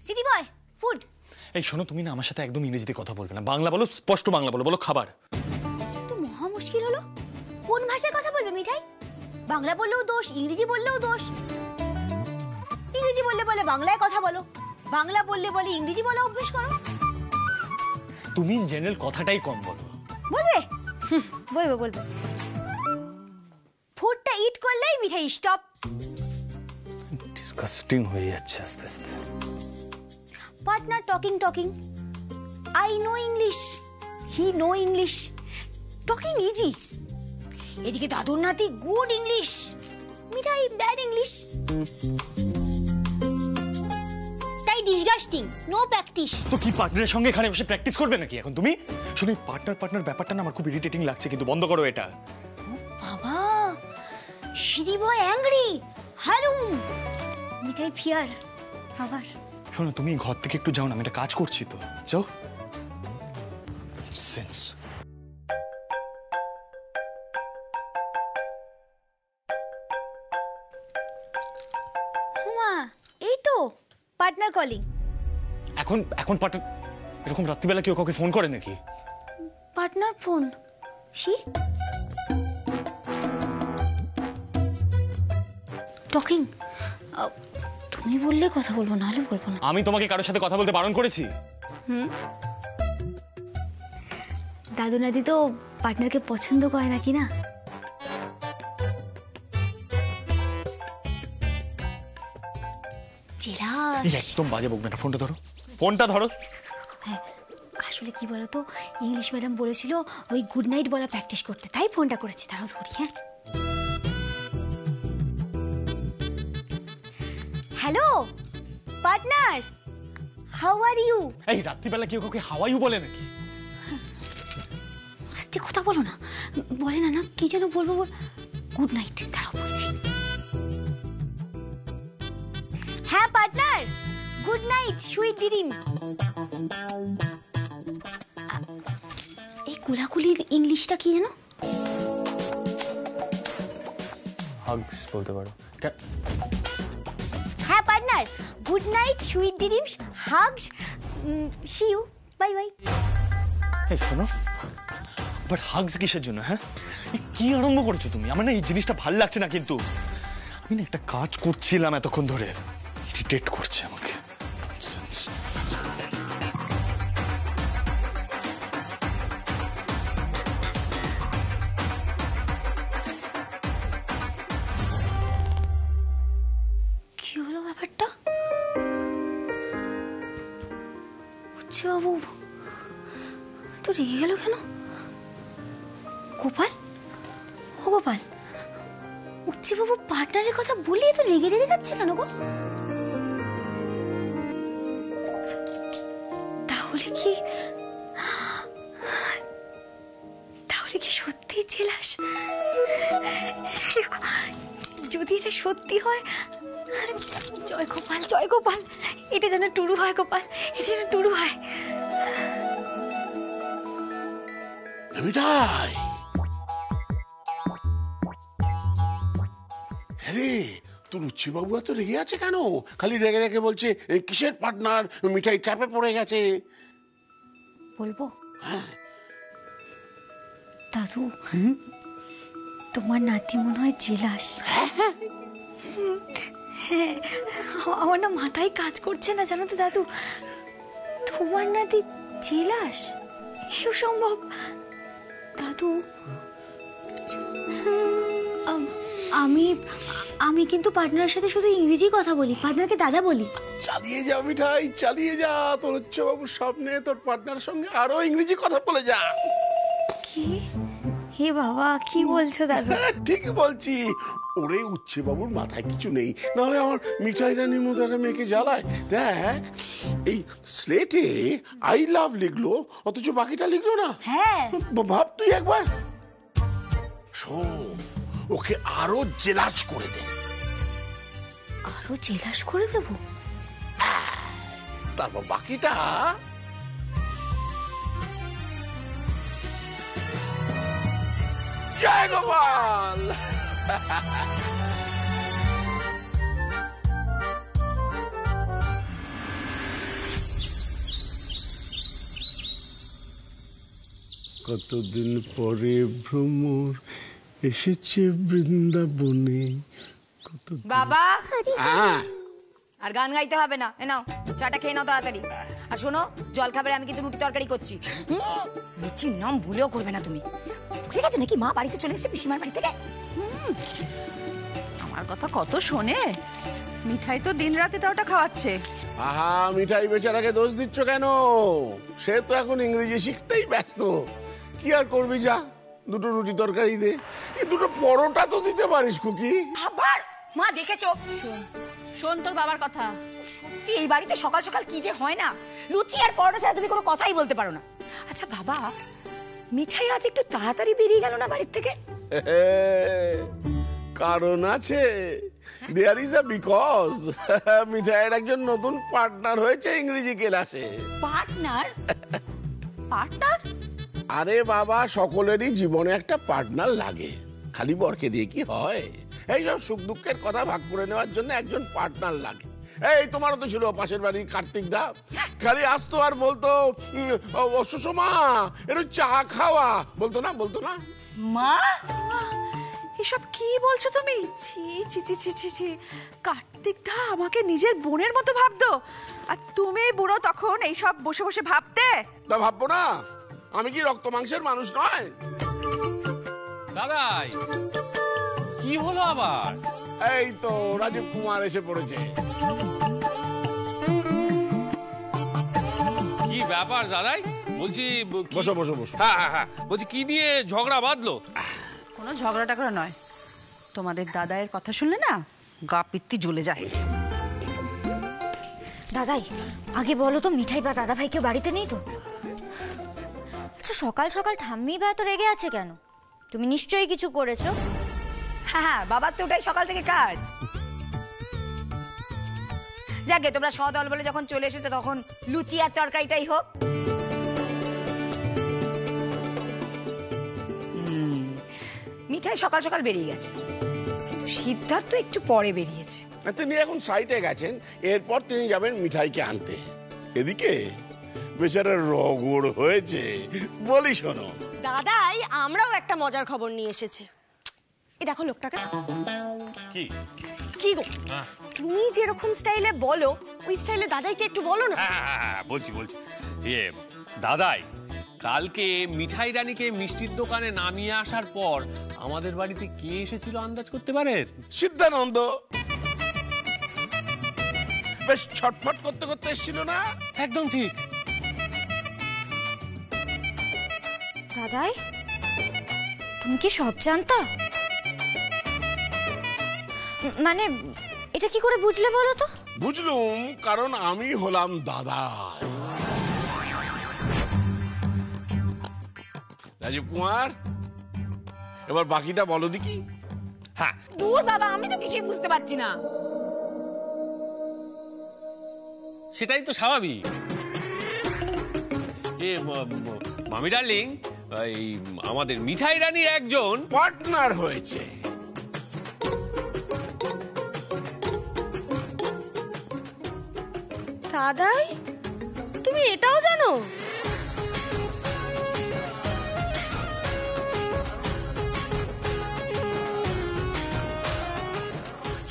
City বয় food. এই শোনো, তুমি না আমার সাথে একদম ইংরেজিতে কথা বলবে না, বাংলা বলো, স্পষ্ট বাংলা বলো। বলো খাবার। তো মহা মুশকিল হলো, কোন ভাষায় কথা বলবে মিঠাই? বাংলা বললেও দোষ, ইংরেজি বললেও দোষ। ইংরেজি বললে বলে বাংলায় কথা বলো, বাংলা বললে বলে ইংরেজি বলা অভ্যেস করো। তুমি ইন জেনারেল কথাটাই কম বলো। বলবে? বলবো বলবো। ফুডটা ইট করলেই মিঠাই স্টপ। ডিসকাস্টিং হয়ে যাচ্ছে আস্তে আস্তে। Partner talking. I know English, he know English, talking easy. এদিকে দাদুর নাতি good English, Mithai bad English. তাই ডিসগাস্টিং, নো প্র্যাকটিস। তো কি পার্টনারের সঙ্গে এখানে বসে প্র্যাকটিস করবে নাকি এখন তুমি? শুনি পার্টনার ব্যাপারটা না আমার খুব ইরিটেটিং লাগছে, কিন্তু বন্ধ করো এটা। বাবা, সিজি বয় অ্যাংরি, হালুম, মিঠাই ফিয়ার। আবার শোনো, তুমি ঘর থেকে একটু যাও না, আমি একটা কাজ করছি তো, যাও। সেন্স। হুমা, এই তো পার্টনার কলিং। এখন পার্টনার এরকম রাত্রিবেলা কেউ কাউকে ফোন করে নাকি? Partner phone, she talking. তুমি বললে কথা বলবো, নাহলে বলবো না। আমি তোমাকে কারোর সাথে কথা বলতে বারণ করেছি? দাদু নাতি তো পার্টনারকে পছন্দ করে নাকি না? একদম বাজে বকবে না, ফোনটা ধরো। হ্যাঁ, আসলে কি বলতো, ইংলিশ ম্যাডাম বলেছিল ওই গুড নাইট বলা প্র্যাকটিস করতে, তাই ফোনটা করেছি। তারাও ধরি। হ্যাঁ, hello partner, how are you? এই রাত্রিবেলা কেউ কাউকে হাউ আর ইউ বলে নাকি? আস্তে কথা বলো না, বলে না কি যেন বলবো, গুড নাইট। তারাও বলছি। হ্যাঁ partner, good night, sweet dream. এই কুলাকুলির ইংলিশটা কি যেন? হাগস বলতে পারো। হ্যাঁ partner, good night, sweet dreams, hugs, see you, bye bye. এই শোনো, বাট হাগস কিসের জন্য? হ্যাঁ, কি আরম্ভ করেছো তুমি? আমার না এই জিনিসটা ভাল লাগছে না, কিন্তু আমি না একটা কাজ করছিলাম এতক্ষণ ধরে, ইরিটেট করছে আমাকে। কি হলো ব্যাপারটা? বাবু তো রেগে গেল কেন? গোপাল, ও গোপাল, উচ্চে বাবু পার্টনারের কথা বলিয়ে তো রেগে যাচ্ছে কেন গো? তাহলে কি সত্যি জেলাস? যদি এটা সত্যি হয়, জয় গোপাল, এটা যেন টুরু হয় গোপাল, এটা যেন টুরু হয়। মিঠাই, আরে তোর উচ্চিবাবু এত রেগে আছে কেন? খালি রেগে রেগে বলছে কিসের পার্টনার? মিঠাই চাপে পড়ে গেছে। বলবো? দাদু, তোমার নাতি মনে হয় জেলাস। হ্যাঁ, আমার না মাথায় কাজ করছে না, জানো তো দাদু। তোমার নাতি জেলাস? এও সম্ভব? দাদু, আমি কিন্তু পার্টনারের সাথে শুধু ইংরেজি কথা বলি, পার্টনারকে দাদা বলি। চালিয়ে যা মিঠাই, চালিয়ে যা। তোর উচ্চবাবুর সামনে তোর পার্টনার সঙ্গে আরো ইংরেজি কথা বলে যা। কি? হে বাবা, কি বলছো দাদু? ঠিক বলছি। ওরে উচ্চবাবুর মাথায় কিছু নেই, নাহলে আমার মিঠাই রানীর মতো একটা মেয়েকে জ্বালায়। দেখ, এই স্লেটে আই লাভ লিখলো, অথচ বাকিটা লিখলো না। হ্যাঁ, ভাব তুই একবার। শোন, ওকে আরো জেলাস করে দে। আরো জেলাস করে দেবো? তারপর বাকিটা জয় গোপাল। কতদিন পরে ভ্রমর এসেছে বৃন্দাবনে। বাবা হ্যাঁ আর গান গাইতে হবে না, এ নাও চাটা খেয়ে নাও তাড়াতাড়ি। আর শোনো, জল খাবারে আমি কিন্তু রুটি তরকারি করছি। লুচির নাম ভুলেও করবে না তুমি। ঠিক আছে নাকি মা বাড়িতে চলে এসেছে পিসিমার বাড়ি থেকে? আমার কথা কত শোনে, মিঠাই তো দিন রাতে ওটা খাওয়াচ্ছে। আহা, মিঠাই বেচারাকে দোষ দিচ্ছ কেন? সে তো এখন ইংরেজি শিখতেই ব্যস্ত। কি আর করবি, যা দুটো রুটি তরকারি দে। এই দুটো পরোটা তো দিতে পারিস খুকি। আবার মা দেখেছো? শোন তোর বাবার কথা। সত্যি এই বাড়িতে সকাল সকাল কি যে হয় না, লুচি আর পরোটা ছাড়া তুমি কোনো কথাই বলতে পারো না। আচ্ছা বাবা, মিঠাই আজ একটু তাড়াতাড়ি বেরিয়ে গেল না বাড়ির থেকে? কারণ আছে, দেয়ার ইজ আ বিকজ। মিঠাইয়ের একজন নতুন পার্টনার হয়েছে ইংরেজি ক্লাসে। পার্টনার? পার্টনার? আরে বাবা, সকলেরই জীবনে একটা পার্টনার লাগে, খালি বরকে দিয়ে কি হয়? এইসব সুখ দুঃখের কথা ভাগ করে নেওয়ার জন্য একজন পার্টনার লাগে। এই তোমারও তো ছিল পাশের বাড়ির কার্তিক দা, খালি আসতো আর বলতো সুষমা একটু চা খাওয়া, বলতো না? বলতো না মা? এসব কি বলছো তুমি? ছি ছি ছি ছি ছি ছি। কার্তিক দা আমাকে নিজের বোনের মতো ভাবতো, আর তুমি বুড়ো তখন এইসব বসে বসে ভাবতে? তা ভাববো না? আমি কি রক্ত মাংসের মানুষ নয়? দাদাই, কি হলো আবার? এই তো রাজীব কুমার এসে পড়েছে। কি ব্যাপার দাদাই? বলছি বসো বসো বসো। হ্যাঁ হ্যাঁ হ্যাঁ, বলছি কি নিয়ে ঝগড়া বাঁধলো? কোনো ঝগড়া টাগড়া নয়, তোমাদের দাদাইয়ের কথা শুনলে না গা পিত্তি জ্বলে যায়। দাদাই, আগে বলো তো মিঠাই বা দাদা ভাই কেউ বাড়িতে নেই তো? আচ্ছা, সকাল সকাল ঠাম্মি বা এত রেগে আছে কেন? তুমি নিশ্চয়ই কিছু করেছো। হ্যাঁ হ্যাঁ, বাবার তো ওটাই সকাল থেকে কাজ। যাকে তোমরা সদল বলে যখন চলে এসেছো তখন লুচি আর তরকারিটাই হোক। মিঠাই সকাল সকাল বেরিয়ে গেছে, কিন্তু সিদ্ধার্থ একটু পরে বেরিয়েছে। তিনি এখন সাইটে গেছেন, এরপর তিনি যাবেন মিঠাইকে আনতে। এদিকে বেচারা রগড় হয়েছে। বলি শোনো দাদাই, আমরাও একটা মজার খবর নিয়ে এসেছি। এই দেখো লোকটাকে। কি কি গো, তুমি যেরকম স্টাইলে বলো ওই স্টাইলে দাদাইকে একটু বলো না। বলছি দাদাই, কালকে মিঠাই রানীকে মিষ্টির দোকানে নামিয়ে আসার পর আমাদের বাড়িতে কে এসেছিল আন্দাজ করতে পারেন? সিদ্ধানন্দ। বেশ ছটফট করতে করতে এসেছিল না? একদম ঠিক। দাদাই, তুমি কি সব জানতা? মানে এটা কি করে বুঝলে বলো তো? বুঝলুম, কারণ আমি হলাম দাদা। রাজীব কুমার, এবার বাকিটা বলো দেখি। হ্যাঁ, দূর বাবা, আমি তো কিছুই বুঝতে পারছি না। সেটাই তো স্বাভাবিক। মামি ডার্লিং, এই আমাদের মিঠাই রানীর একজন পার্টনার হয়েছে। দাদাই, তুমি এটাও জানো?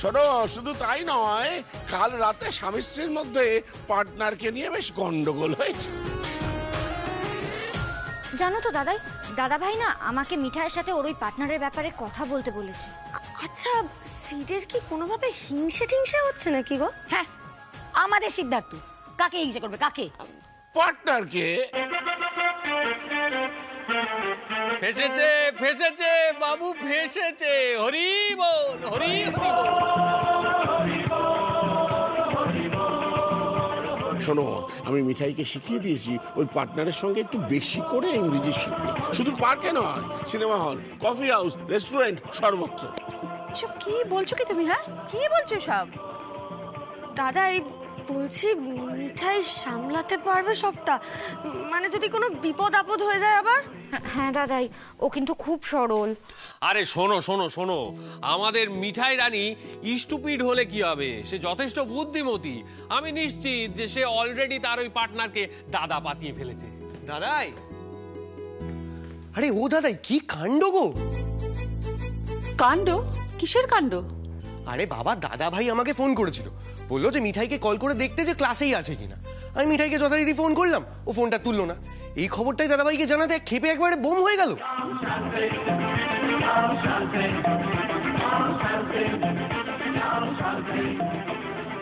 শোনো, শুধু তাই নয়, কাল রাতে স্বামী স্ত্রীর মধ্যে পার্টনারকে নিয়ে বেশ গন্ডগোল হয়েছে। জানো তো দাদাই, দাদা ভাই না আমাকে মিঠাইয়ের সাথে ওর ওই পার্টনারের ব্যাপারে কথা বলতে বলেছে। আচ্ছা, সিডের কি কোনোভাবে হিংসে টিংসে হচ্ছে নাকি গো? হ্যাঁ, আমাদের সিদ্ধার্থ কাকে হিংসা করবে? কাকে? পার্টনারকে। ফেসেছে ফেসেছে বাবু, ফেসেছে। হরি বল, হরি হরি বল। শোনো, আমি মিঠাইকে শিখিয়ে দিয়েছি ওই পার্টনারের সঙ্গে একটু বেশি করে ইংরেজি শিখতে। শুধু পার্কে নয়, cinema hall, coffee house, restaurant, সর্বত্র। এসব কি বলছো কি তুমি? হ্যাঁ, কি বলছো সব? দাদাই, বলছি মিঠাই সামলাতে পারবে সবটা? মানে যদি কোনো বিপদ আপদ হয়ে যায় আবার? হ্যাঁ দাদাই, ও কিন্তু খুব সরল। আরে শোনো শোনো শোনো, আমাদের মিঠাই রানী স্টুপিড হলে কি হবে? সে যথেষ্ট বুদ্ধিমতী। আমি নিশ্চিত যে সে অলরেডি তার ওই পার্টনারকে দাদা পাতিয়ে ফেলেছে। দাদাই, আরে ও দাদাই কি কাণ্ড গো! কাণ্ড? কিসের কাণ্ড? আরে বাবা, দাদা ভাই আমাকে ফোন করেছিল, বললো যে মিঠাইকে কল করে দেখতে যে ক্লাসেই আছে কিনা। আমি মিঠাইকে যথারীতি ফোন করলাম, ও ফোনটা তুললো না। এই খবরটাই দাদা ভাইকে জানাতে ক্ষেপে একবারে বোম হয়ে গেল।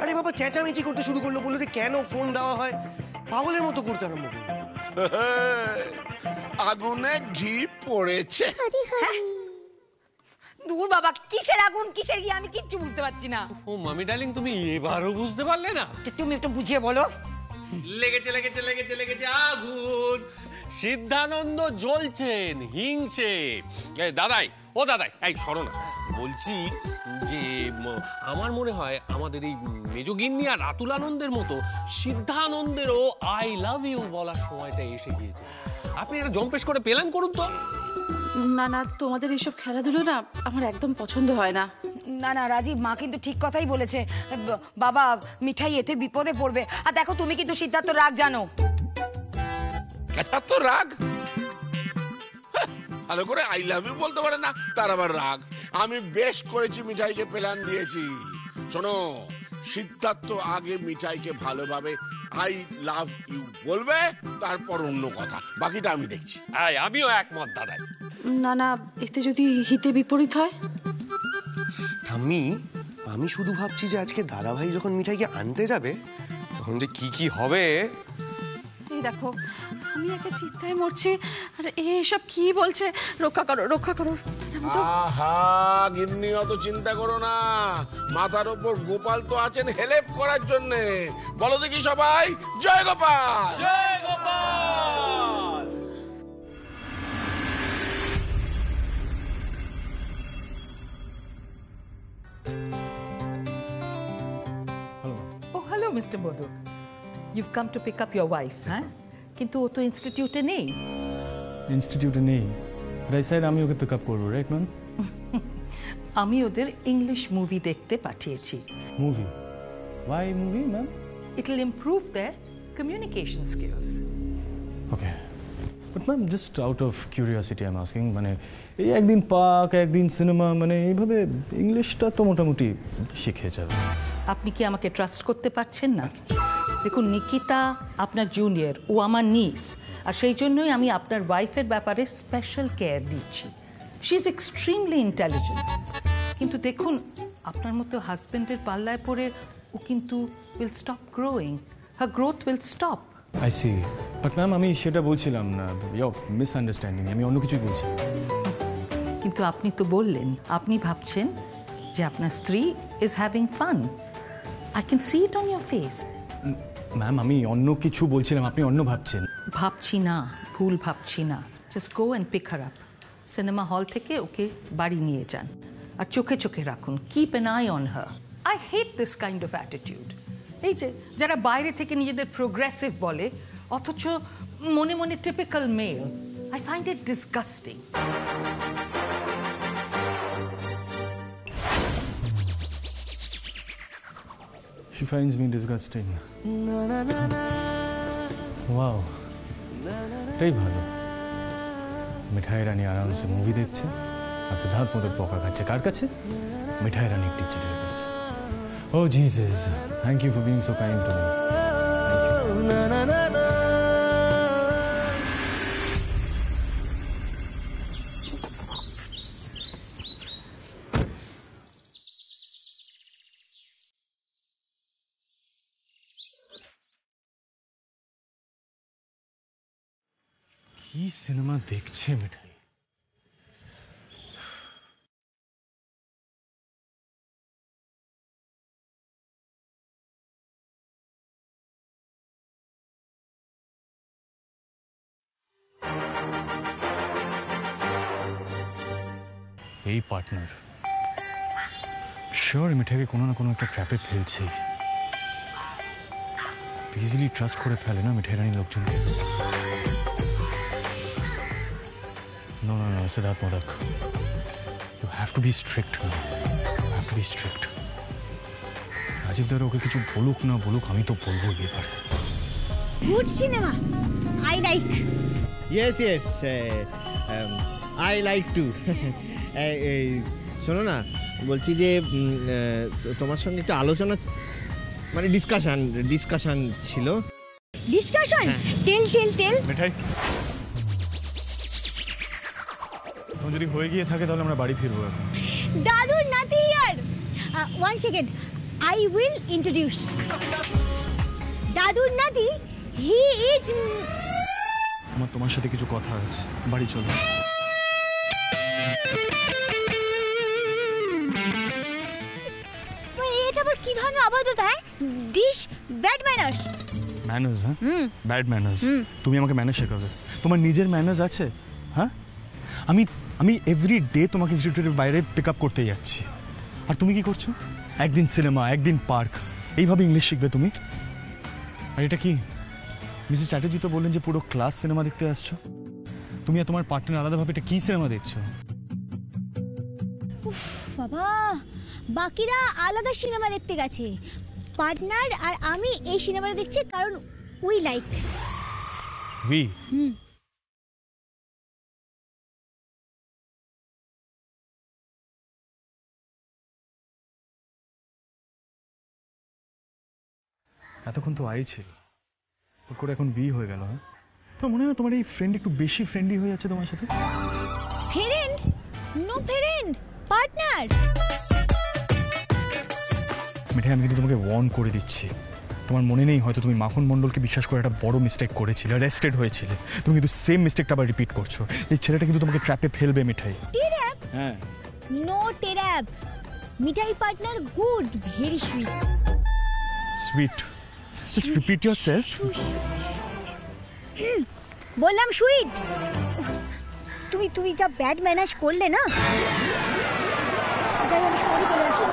আরে বাবা চেঁচামেচি করতে শুরু করলো, বললো যে কেন ফোন দেওয়া হয়, পাগলের মতো করতে আরম্ভ করলো। আগুনে ঘি পড়েছে। দূর বাবা, কিসের আগুন কিসের ঘি আমি কিচ্ছু বুঝতে পারছি না। ও মামি ডার্লিং, তুমি এবারও বুঝতে পারলে না? তুমি একটু বুঝিয়ে বলো। লেগেছে লেগেছে লেগেছে লেগেছে আগুন। সিদ্ধানন্দ জ্বলছেন, হিংসে। দাদাই, ও দাদাই, এই সরো না। বলছি যে আমার মনে হয় আমাদের এই মেজগিন্নি আর রাতুল আনন্দের মতো সিদ্ধানন্দেরও আই লাভ ইউ বলার সময়টা এসে গিয়েছে। আপনি একটা জম্পেশ করে প্ল্যান করুন তো। না না, তোমাদের এইসব খেলাধুলো না আমার একদম পছন্দ হয় না। না না রাজীব, মা কিন্তু ঠিক কথাই বলেছে। বাবা, মিঠাই এতে বিপদে পড়বে। আর দেখো, তুমি কিন্তু সিদ্ধার্থ রাগ জানো। এত রাগ? ভালো করে আই লাভ ইউ বলতে পারে না, তার আবার রাগ। আমি বেশ করেছি, মিঠাইকে প্ল্যান দিয়েছি। শোনো, সিদ্ধার্থ আগে মিঠাইকে ভালোভাবে আই লাভ ইউ বলবে, তারপর অন্য কথা, বাকিটা আমি দেখছি। আমিও একমত দাদাই। না না, এতে যদি হিতে বিপরীত হয়? আমি শুধু ভাবছি যে আজকে দাদা ভাই যখন মিঠাইকে আনতে যাবে তখন যে কি কি হবে। এই দেখো, আমি একে চিন্তায় মরছি, আর এসব কি বলছে, রক্ষা করো রক্ষা করো। আহা গিন্নি, অত চিন্তা করো না, মাথার উপর গোপাল তো আছেন হেল্প করার জন্য। বলো দেখি সবাই, জয় গোপাল, জয় Gopal. Oh, hello, Mr. Modu. You've come to pick up your wife, huh? কিন্তু ও তো ইনস্টিটিউটে নেই। ইনস্টিটিউটে নেই, তাই স্যার আমি ওকে পিক আপ করবো, রাইট ম্যাম? আমি ওদের ইংলিশ মুভি দেখতে পাঠিয়েছি। Movie? Why movie ma'am? It will improve their communication skills. Okay, but ma'am just out of curiosity I am asking, মানে এই একদিন পার্ক একদিন সিনেমা, মানে এইভাবে ইংলিশটা তো মোটামুটি শিখে যাবে। আপনি কি আমাকে ট্রাস্ট করতে পারছেন না? দেখুন, নিকিতা আপনার জুনিয়র, ও আমার নিস, আর সেই জন্যই আমি আপনার ওয়াইফের ব্যাপারে স্পেশাল কেয়ার দিচ্ছি। She is extremely intelligent. কিন্তু দেখুন, আপনার মতো হাজব্যান্ডের পাল্লায় পড়ে ও কিন্তু will stop growing, her growth will stop. I see, but ma'am আমি সেটা বলছিলাম না, ইয়োর মিসআন্ডারস্ট্যান্ডিং, আমি অন্য কিছুই বলছি। কিন্তু আপনি তো বললেন আপনি ভাবছেন যে আপনার স্ত্রী is having fun. I can see it on your face. Ma'am আমি অন্য কিছু বলছিলাম, আপনি অন্য ভাবছেন। ভাবছি না, ভুল ভাবছি না। Just go and pick her up. Cinema hall থেকে ওকে বাড়ি নিয়ে যান, আর চোখে চোখে রাখুন। Keep an I on her. I hate this kind of attitude. এই যে যারা বাইরে থেকে নিজেদের প্রোগ্রেসিভ বলে, অথচ মনে মনে typical male. I find it disgusting. She finds me disgusting. Wow. এটাই ভালো। মিঠাই রানী আরামসে মুভি দেখছে আর সিদ্ধার্থ মতো বকা খাচ্ছে। কার কাছে? মিঠাই রানীর টিচারের কাছে। Oh Jesus, thank you for being so kind to me. কি সিনেমা দেখছে মিঠাই? এই পার্টনার শিওর মিঠাইকে কোনো না কোনো একটা ট্র্যাপে ফেলছে। ইজিলি ট্রাস্ট করে ফেলে না মিঠাই রানী লোকজনকে। No, Siddhart Modak. You have to be strict now. You have to be strict. Rajib দার ওকে কিছু বলুক না বলুক, আমি তো বলবো এবার। Good cinema, I like. Yes. I like to. শোনো না, বলছি যে তোমার সঙ্গে একটু আলোচনা, মানে ডিসকাশন ছিল। ডিসকাশন? টেল। মিঠাই, তোমার যদি হয়ে গিয়ে থাকে তাহলে আমরা বাড়ি ফিরবো এখন। দাদুর নাতি here. One second, I will introduce. দাদুর নাতি, হি ইজ। তোমার সাথে কিছু কথা আছে, বাড়ি চলো। এটা আবার কি ধরনের অভদ্রতা? হ্যাঁ, ডিশ ব্যাড ম্যানার্স। ম্যানার্স? হ্যাঁ, ব্যাড ম্যানার্স? তুমি আমাকে ম্যানার্স শেখাবে? তোমার নিজের ম্যানার্স আছে? হ্যাঁ, আমি এভরি ডে তোমাকে ইনস্টিটিউটের বাইরে পিক আপ করতে যাচ্ছি, আর তুমি কি করছো? একদিন সিনেমা, একদিন পার্ক, এইভাবে ইংলিশ শিখবে তুমি? আর এটা কি? মিসেস চ্যাটার্জি তো বললেন যে পুরো ক্লাস সিনেমা দেখতে আসছো। তুমি আর তোমার পার্টনার আলাদাভাবে এটা কি সিনেমা দেখছো? উফ বাবা, বাকিরা আলাদা সিনেমা দেখতে গেছে, পার্টনার আর আমি এই সিনেমাটা দেখছি কারণ উই লাইক। এতক্ষণ তো আই ছিল, ওর করে এখন বি হয়ে গেল। হ্যাঁ, তোমার মনে হয় তোমার এই ফ্রেন্ড একটু বেশি ফ্রেন্ডলি হয়ে যাচ্ছে তোমার সাথে? Friend? No friend, partner. Mithai, আমি কিন্তু তোমাকে ওয়ার্ন করে দিচ্ছি। তোমার মনে নেই হয়তো তুমি মাখন মণ্ডলকে বিশ্বাস করে একটা বড় মিস্টেক করেছিলে, অ্যারেস্টেড হয়েছিলে। তুমি কিন্তু সেম মিস্টেকটা আবার রিপিট করছো। এই ছেলেটা কিন্তু তোমাকে ট্র্যাপে ফেলবে মিঠাই। টেরাপ? হ্যাঁ, no trap. Mithai partner good, very sweet. Sweet? Just repeat yourself. বললাম সুইট। তুমি যা ব্যাড ম্যানেজ করলে না, যাই আমি সরি বলে আসি।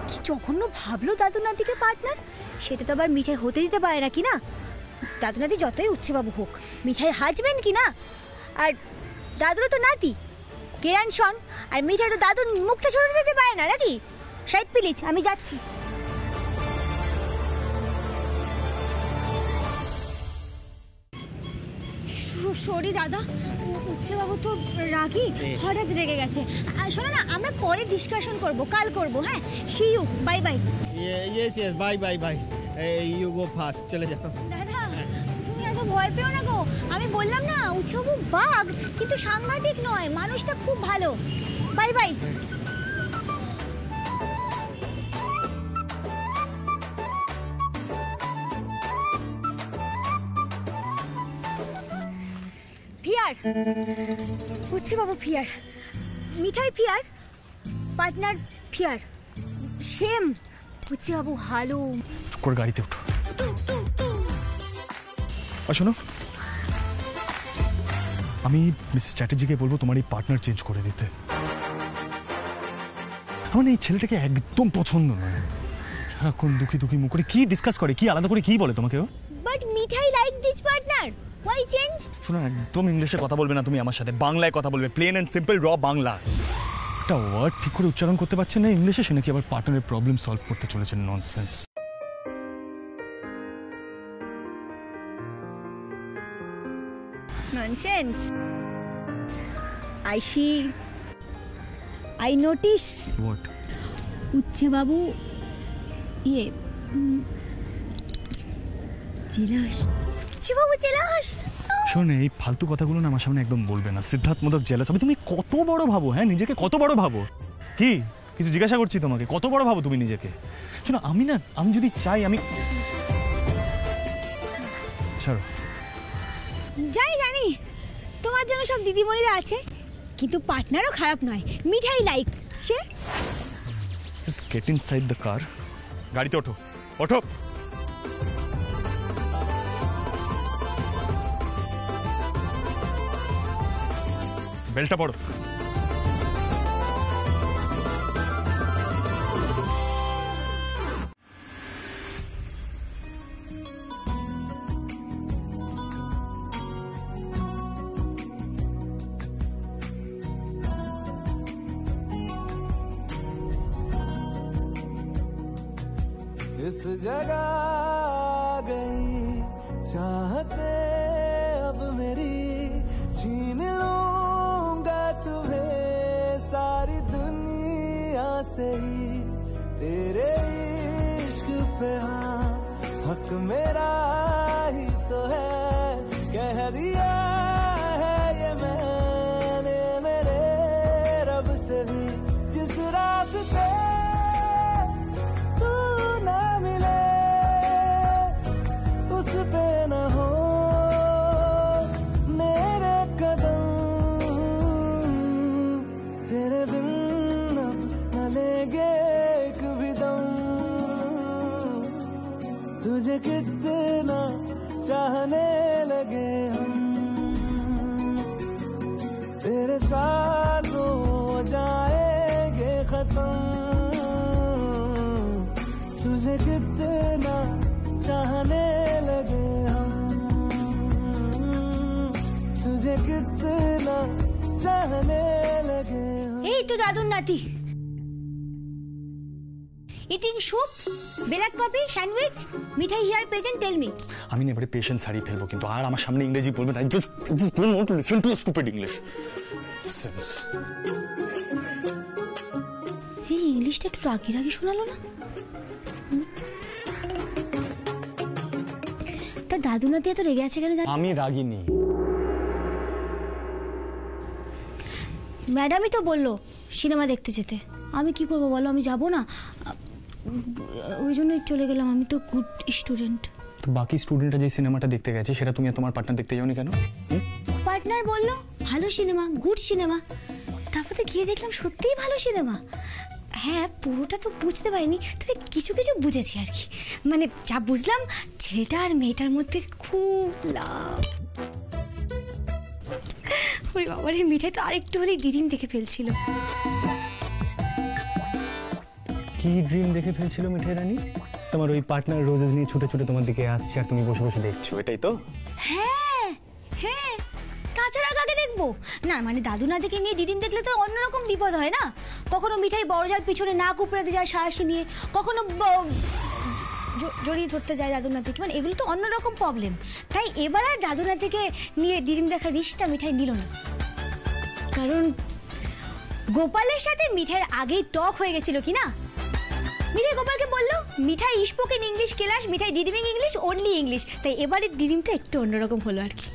কি জঘন্য ভাবলো দাদু নাতিকে পার্টনার, সেটা তো আবার মিঠাই হতে দিতে পারে না, কি না? দাদু নাতি যতই উচ্ছে বাবু হোক, মিঠাইয়ের হাজবেন্ড কি না? আর দাদুরও তো নাতি, কেরান শন, আর মিঠাই তো দাদুর মুখটা ছড়ে দিতে পারে না নাকি? সাইড প্লিজ, আমি যাচ্ছি। সরি দাদা, উচ্ছে বাবু তো রাগি, হঠাৎ রেগে গেছে। শোনো না, আমরা পরে ডিসকাশন করব, কাল করব। হ্যাঁ, see you, bye bye. Yes bye. You go fast, চলে যাও। দাদা, তুমি এত ভয় পেও না গো। আমি বললাম না, উচ্ছে বাবু বাঘ, কিন্তু সাংঘাতিক নয়, মানুষটা খুব ভালো। Bye bye. ফিয়ার, উচ্ছে বাবু ফিয়ার, মিঠাই ফিয়ার, পার্টনার ফিয়ার, সেম। উচ্ছে বাবু হালু। করে গাড়িতে উঠো। আর শোনো, আমি মিসেস চ্যাটার্জিকে বলবো তোমার এই পার্টনার চেঞ্জ করে দিতে। আমার এই ছেলেটাকে একদম পছন্দ নয়। সারাক্ষণ দুঃখী মুখ করে কি ডিসকাস করে, কি আলাদা করে কি বলে তোমাকে? But Mithai like this partner, why change? শোনো, একদম ইংলিশে কথা বলবে না তুমি আমার সাথে, বাংলায় কথা বলবে, প্লেন এন্ড সিম্পল র বাংলা। একটা ওয়ার্ড ঠিক করে উচ্চারণ করতে পারছে না ইংলিশে, সে নাকি আবার পার্টনারের প্রবলেম সলভ করতে চলেছে। Nonsense. Nonsense. I notice. What? উচ্ছে বাবু জেলাস। উচ্ছে বাবু জেলাস। শোন, এই ফালতু কথাগুলো না আমার সামনে একদম বলবে না। সিদ্ধার্থ মোদক জেলাস হবে? তুমি কত বড় ভাবো? হ্যাঁ, নিজেকে কত বড় ভাবো? কি কিছু জিজ্ঞাসা করছি তোমাকে, কত বড় ভাবো তুমি নিজেকে? শোনো, আমি যদি চাই, আমি ছাড়ো। জানি তোমার জন্য সব দিদিমণিরা আছে, কিন্তু পার্টনারও খারাপ নয়। মিঠাই like say. Just get inside the car. গাড়িতে ওঠো। বেলটা পড়ো। इस जगह आ गई चाहते अब मेरी छीन लूंगा तुम्हें सारी दुनिया से ही तेरे इश्क पे हाँ हक मेरा ही तो है कह दिया है ये मैंने मेरे रब से भी जिस रास्ते तू ना मिले उस पे न हो मेरे कदम तेरे बिन अब न लेंगे एक भी दम तुझे कितना चाहने लगे हम तेरे साथ हो जाएंगे खत्म तुझे कितना चाहने लगे हम तुझे कितना चाहने लगे हम এই তো দাদুর নাতি eating soup black coffee sandwich Mithai here present tell me আমি না এবারে পেশেন্স হারিয়ে ফেলবো কিন্তু আর আমার সামনে ইংরেজি বলবে না just don't want to listen to stupid English sense এই ইংলিশটা একটু রাগি রাগি শোনালো না তার দাদু নাতি এত রেগে আছে কেন জানি আমি রাগিনি ম্যাডামই তো বললো সিনেমা দেখতে যেতে আমি কি করবো বলো আমি যাব না ওই জন্যই চলে গেলাম আমি তো গুড স্টুডেন্ট তো বাকি স্টুডেন্টরা যে সিনেমাটা দেখতে গেছে সেটা তুমি আর তোমার পার্টনার দেখতে যাওনি কেন পার্টনার বললো ভালো সিনেমা গুড সিনেমা তারপর তো গিয়ে দেখলাম সত্যিই ভালো সিনেমা হ্যাঁ পুরোটা তো বুঝতে পারিনি তবে কিছু কিছু বুঝেছি আর কি মানে যা বুঝলাম ছেলেটা আর মেয়েটার মধ্যে খুব লাভ ওরে বাবা রে মিঠাই তো আরেকটু হলেই ডিম দেখে ফেলছিল কি ড্রিম দেখে ফেলছিল মিঠাই রানী তোমার ওই পার্টনার রোজেস নিয়ে ছুটে ছুটে তোমার দিকে আসছে আর তুমি বসে বসে দেখছো এটাই তো হ্যাঁ হ্যাঁ তাছাড়া কাকে দেখবো না মানে দাদু নাতিকে নিয়ে ডিম দেখলে তো অন্যরকম বিপদ হয় না কখনো মিঠাই বড়জার পিছনে না কুপড়াতে যায় সাহসী নিয়ে কখনো জড়িয়ে ধরতে যায় দাদু নাতিকে মানে এগুলো তো অন্যরকম প্রবলেম তাই এবার আর দাদু নাতিকে নিয়ে ডিম দেখার রিস্কটা মিঠাই নিল না কারণ গোপালের সাথে মিঠাইয়ের আগেই টক হয়ে গেছিল কি না মিঠাই গোপালকে বললো মিঠাই স্পোকেন ইংলিশ ক্লাস মিঠাই ডিডিমিং ইংলিশ অনলি ইংলিশ তাই এবারে ডিডিমটা একটু অন্যরকম হলো আর কি